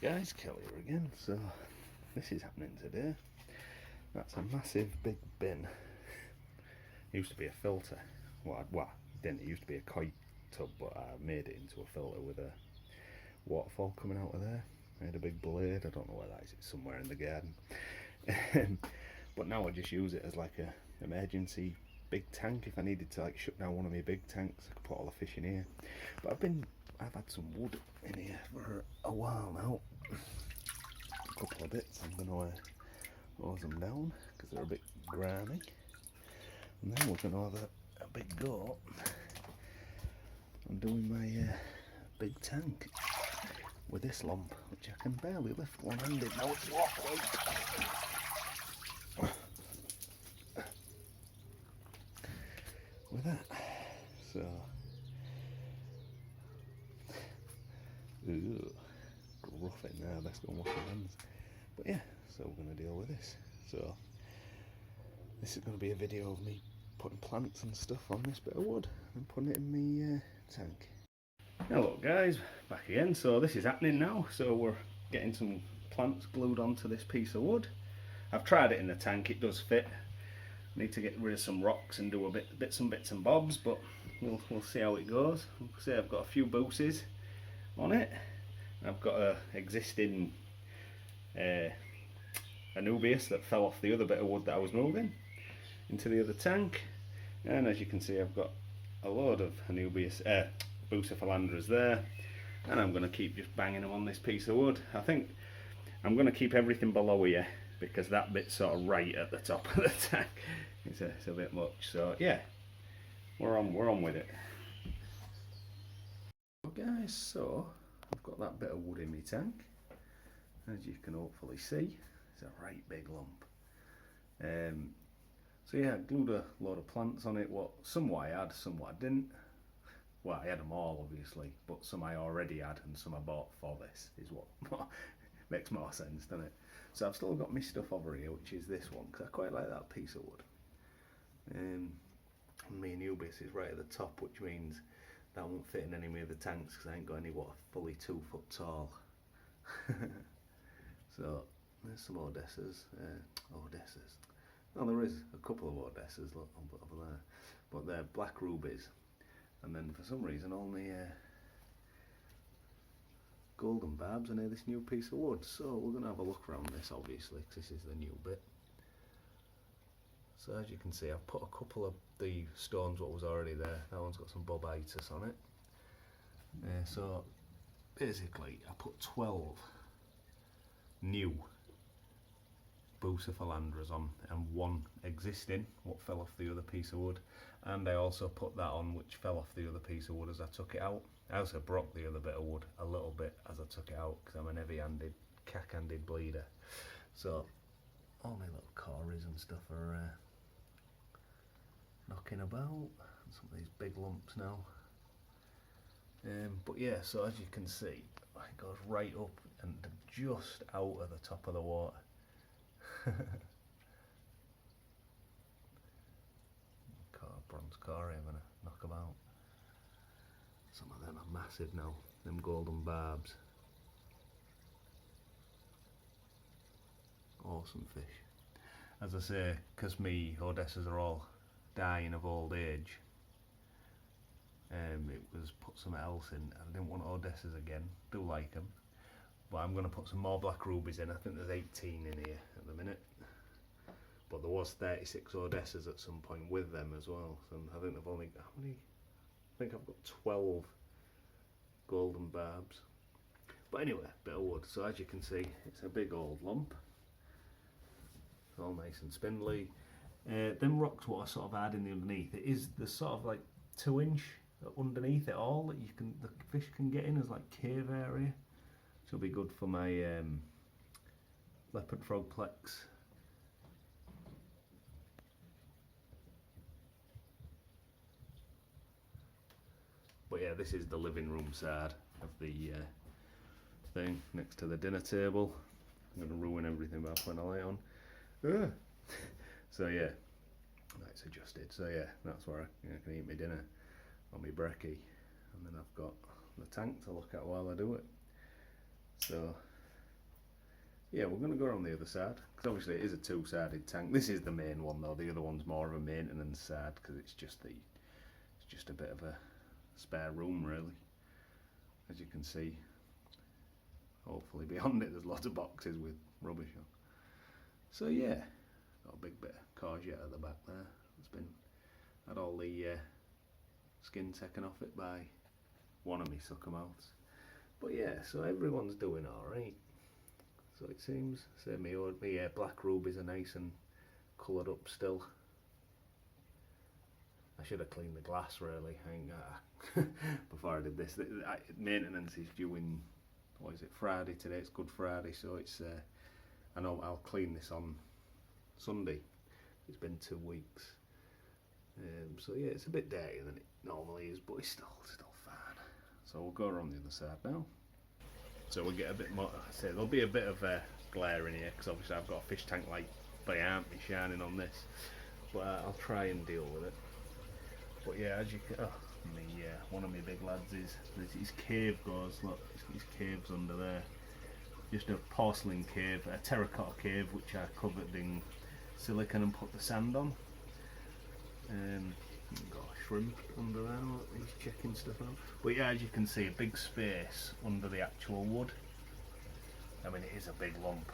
Guys, Kelly here again. So this is happening today. That's a massive big bin. It used to be a filter. Well, it used to be a koi tub, but I made it into a filter with a waterfall coming out of there. I had a big blade. I don't know where that is. It's somewhere in the garden. But now I just use it as like a emergency big tank. If I needed to like shut down one of my big tanks, I could put all the fish in here. But I've had some wood in here for a while now. A couple of bits. I'm going to hose them down because they're a bit grimy. And then we're going to have a big go on doing my big tank with this lump, which I can barely lift one-handed now. It's awkward. With that, so rough in there. Best go and wash your hands. But yeah, so we're going to deal with this. So this is going to be a video of me putting plants and stuff on this bit of wood and putting it in my tank. Hello guys, back again. So this is happening now. So we're getting some plants glued onto this piece of wood. I've tried it in the tank. It does fit. Need to get rid of some rocks and do bits and bobs, but we'll see how it goes. See, I've got a few booses on it. I've got a existing Anubias that fell off the other bit of wood that I was moving into the other tank, and as you can see, I've got a load of Anubias, Bucephalandras there, and I'm going to keep just banging them on this piece of wood. I think I'm going to keep everything below here, because that bit's sort of right at the top of the tank. It's a bit much. So yeah, we're on with it. Well guys, so I've got that bit of wood in my tank. As you can hopefully see, it's a right big lump. So yeah, I glued a load of plants on it. Some I had, some I didn't. Well, I had them all obviously, but some I already had and some I bought for this, is what makes more sense, doesn't it? So I've still got my stuff over here, which is this one, because I quite like that piece of wood. And my Anubis is right at the top, which means that won't fit in any of the tanks because I ain't got any fully 2 foot tall. So there's some Odessas. Oh, there is a couple of Odessas, look, over there, but they're black rubies. And then for some reason only golden barbs are near this new piece of wood. So we're going to have a look around this obviously, because this is the new bit. So as you can see, I've put a couple of the stones what was already there. That one's got some bobitis on it. So basically I put 12 new Bucephalandras on and one existing what fell off the other piece of wood, and I also put that on which fell off the other piece of wood as I took it out. I also broke the other bit of wood a little bit as I took it out because I'm an heavy-handed, cack-handed bleeder. So all my little cories and stuff are knocking about. Some of these big lumps now. But yeah, so as you can see, it goes right up and just out of the top of the water. Bronze cory, I'm going to knock about. Some of them are massive now, them golden barbs. Awesome fish. As I say, because me Odessas are all dying of old age, it was put something else in. I didn't want Odessas again, do like them, but I'm going to put some more black rubies in. I think there's 18 in here at the minute, but there was 36 Odessas at some point with them as well. So I think they've only, how many? I think I've got 12 golden barbs. But anyway, bit of wood. So as you can see, it's a big old lump. It's all nice and spindly. Them rocks what I sort of add in the underneath, it is the sort of like 2-inch underneath it all that the fish can get in as like cave area. So it'll be good for my leopard frogplex. But yeah, this is the living room side of the thing next to the dinner table. I'm going to ruin everything by putting a light on. So yeah, that's adjusted. So yeah, that's where I can eat my dinner on my brekkie, and then I've got the tank to look at while I do it. So yeah, we're going to go around the other side, because obviously it is a two-sided tank. This is the main one though, the other one's more of a maintenance side, because it's just a bit of a spare room really, as you can see. Hopefully beyond it there's lots of boxes with rubbish on. So yeah, got a big bit of courgette at the back there. It's been, had all the skin taken off it by one of me sucker mouths. But yeah, so everyone's doing alright. So it seems, say my black rubies are nice and coloured up still. I should have cleaned the glass really, before I did this. Maintenance is due in, what is it, Friday today, it's Good Friday, so it's, I know I'll clean this on Sunday. It's been 2 weeks. So yeah, it's a bit dirtier than it normally is, but it's still fine. So we'll go around the other side now. So we'll get a bit more, I say there'll be a bit of glare in here, because obviously I've got a fish tank light behind me shining on this. But I'll try and deal with it. But yeah, as you can, one of my big lads is, his cave goes, look, his cave's under there. Just a porcelain cave, a terracotta cave, which I covered in silicone and put the sand on. Got a shrimp under there, look, he's checking stuff out. But yeah, as you can see, a big space under the actual wood. I mean, it is a big lump.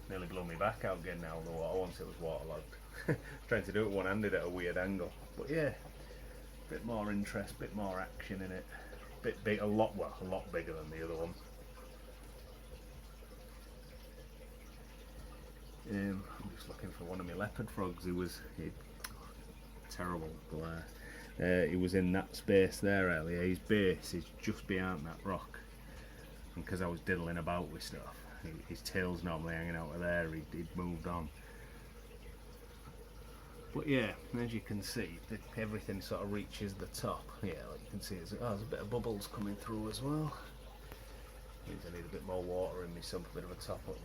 Nearly blew me back out getting out of the water once it was waterlogged. Trying to do it one-handed at a weird angle. But yeah, bit more interest, bit more action in it. Bit big, a lot bigger than the other one. I'm just looking for one of my leopard frogs. Terrible glare. He was in that space there earlier. His base is just behind that rock, and because I was diddling about with stuff, his tail's normally hanging out of there. He'd moved on. But yeah, as you can see, everything sort of reaches the top. Yeah, like you can see, there's a bit of bubbles coming through as well. Means I need a bit more water in me sump, a bit of a top up.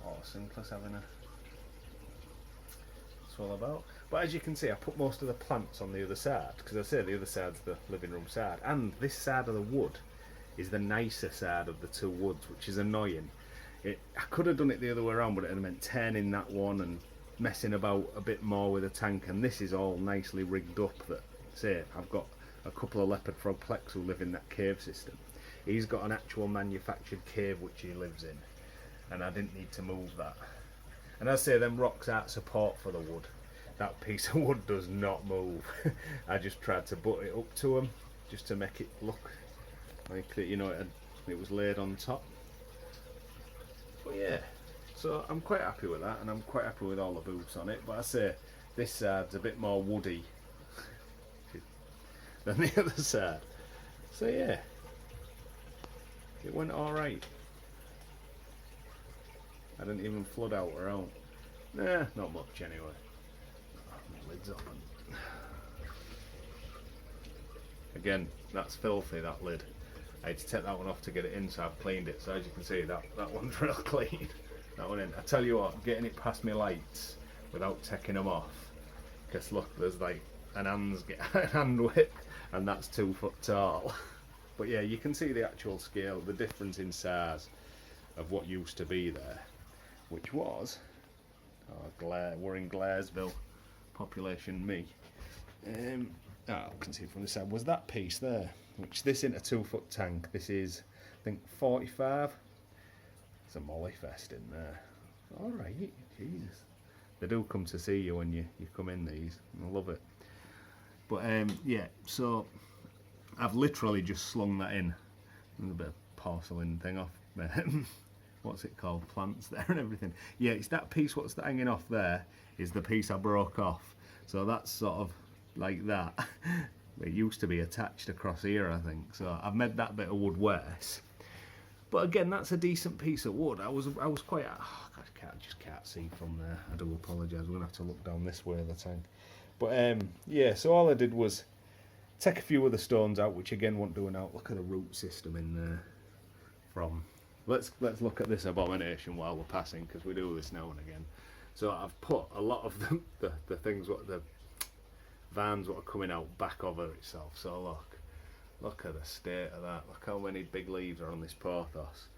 Autosynclus having a swell about. But as you can see, I put most of the plants on the other side, because I say the other side's the living room side, and this side of the wood is the nicer side of the two woods, which is annoying. I could have done it the other way around, but it would have meant turning that one and messing about a bit more with the tank, and this is all nicely rigged up. That, say, I've got a couple of leopard frog plex who live in that cave system. He's got an actual manufactured cave which he lives in, and I didn't need to move that. And as I say, them rocks aren't support for the wood. That piece of wood does not move. I just tried to butt it up to him just to make it look like that, you know, it was laid on top. But yeah, so I'm quite happy with that, and I'm quite happy with all the booths on it. But I say this side's a bit more woody than the other side. So yeah, it went alright. I didn't even flood out around. Nah, not much anyway. My lid's open. Again, that's filthy, that lid. I had to take that one off to get it in, so I've cleaned it. So as you can see, that one's real clean. That one in. I tell you what, getting it past my lights without taking them off. Because look, there's like an hand width, and that's 2 foot tall. But yeah, you can see the actual scale, the difference in size of what used to be there, which was, we're in Glaresville, population me. You can see from the side, was that piece there, which this isn't a 2 foot tank, this is, I think, 45. It's a molly fest in there. Alright, Jesus. They do come to see you when you come in these, I love it. But yeah, so I've literally just slung that in. There's a bit of porcelain thing off. What's it called? Plants there and everything. Yeah, it's that piece what's hanging off there is the piece I broke off. So that's sort of like that. It used to be attached across here, I think. So I've made that bit of wood worse. But again, that's a decent piece of wood. I was quite. I just can't see from there. I do apologise. We're gonna have to look down this way of the tank. But yeah. So all I did was take a few of the stones out, which again won't do an out. Look at the root system in there. From let's look at this abomination while we're passing, because we do this now and again. So I've put a lot of the things, what the vans what are coming out back over itself. So look at the state of that. Look how many big leaves are on this pothos.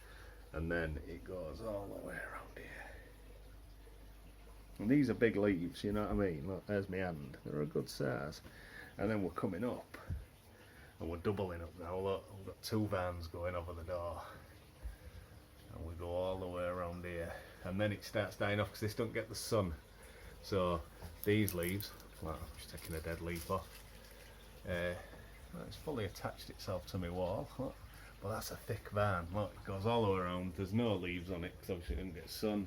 and then it goes all the way around here. And these are big leaves, you know what I mean? Look, there's my hand. They're a good size. And then we're coming up, and we're doubling up now. Look, we've got 2 vans going over the door, and we go all the way around here. And then it starts dying off because this don't get the sun. So these leaves, well, I'm just taking a dead leaf off. It's fully attached itself to my wall. Look. But that's a thick van. Look, it goes all the way around. There's no leaves on it because obviously it didn't get sun.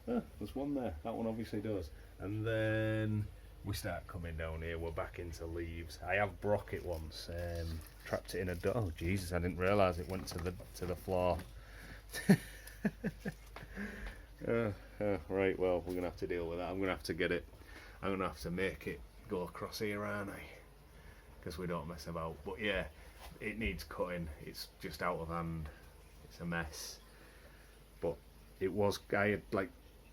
There's one there. That one obviously does. And then we start coming down here. We're back into leaves. I have broke it once. Trapped it in a door. Oh Jesus! I didn't realise it went to the floor. Right. Well, we're gonna have to deal with that. I'm gonna have to get it. I'm gonna have to make it go across here, aren't I? Because we don't mess about. But yeah, it needs cutting. It's just out of hand. It's a mess. But it was. I had like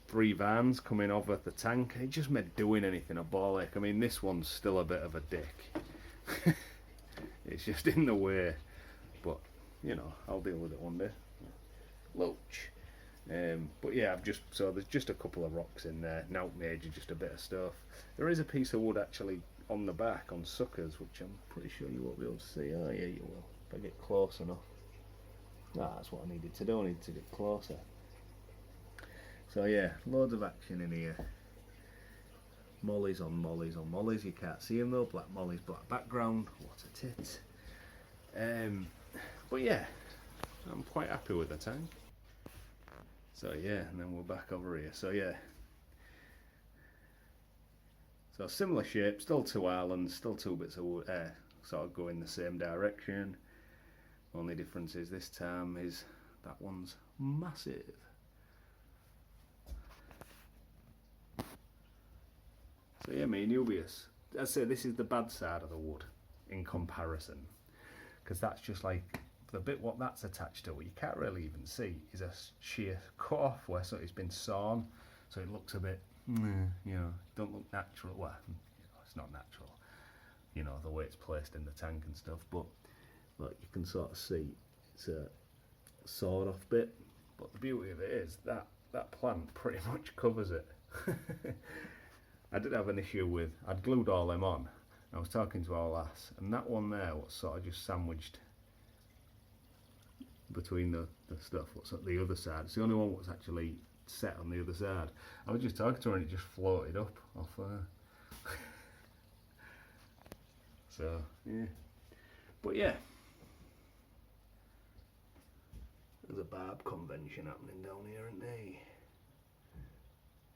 3 vans coming over the tank. It just made doing anything a ball ache. I mean, this one's still a bit of a dick. It's just in the way. But you know, I'll deal with it one day. Loach. But yeah, there's just a couple of rocks in there. Now major, just a bit of stuff. There is a piece of wood actually on the back on suckers, which I'm pretty sure you won't be able to see. Oh yeah, you will if I get close enough. That's what I needed to do. I need to get closer. So yeah, loads of action in here. Mollies on mollies on mollies. You can't see them though. Black mollies, black background. What a tit. But yeah, I'm quite happy with the tank. So yeah, and then we're back over here. So yeah. So similar shape, still 2 islands, still 2 bits of wood, sort of go in the same direction. Only difference is this time is that one's massive. So yeah, me and Ubius. I'd say this is the bad side of the wood in comparison, because that's just like the bit what that's attached to, what you can't really even see, is a sheer cut off where so it's been sawn, so it looks a bit, you know, don't look natural. Well, you know, it's not natural, you know, the way it's placed in the tank and stuff. But look, you can sort of see it's a sawed off bit. But the beauty of it is that that plant pretty much covers it. I did have an issue with, I'd glued all them on. I was talking to our lass, and that one there was sort of just sandwiched between the stuff. What's at the other side? It's the only one that's actually set on the other side. I was just talking to her and it just floated up off there. So yeah, but yeah, there's a barb convention happening down here, isn't there?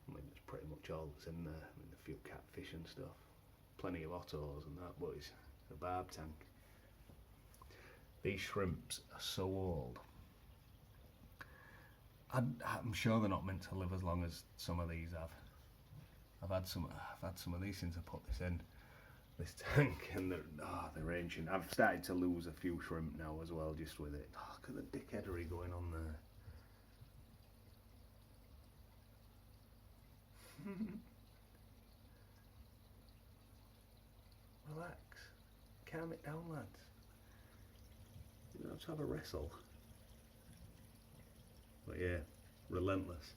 I mean, it's pretty much all that's in there. I mean, a few catfish and stuff, plenty of ottos and that, but it's a barb tank. These shrimps are so old. I'm sure they're not meant to live as long as some of these have. I've had some of these since I put this tank, and they're ancient. I've started to lose a few shrimp now as well, just with it. Oh, look at the dickheadery going on there. Relax, calm it down, lads. You don't have to have a wrestle. But yeah, relentless.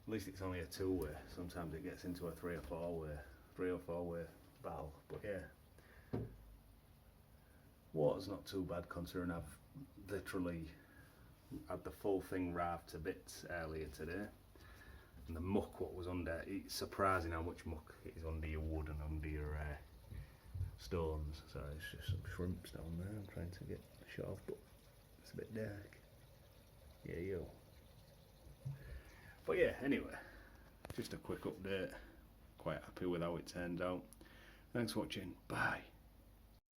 At least it's only a 2-way. Sometimes it gets into a 3 or 4-way battle. But yeah, water's not too bad considering I've literally had the full thing raved to bits earlier today. And the muck what was under, it's surprising how much muck is under your wood and under your stones. So it's just some shrimps down there I'm trying to get shot off, but it's a bit dark. Yeah, yo. But yeah, anyway, just a quick update. Quite happy with how it turned out. Thanks for watching. Bye.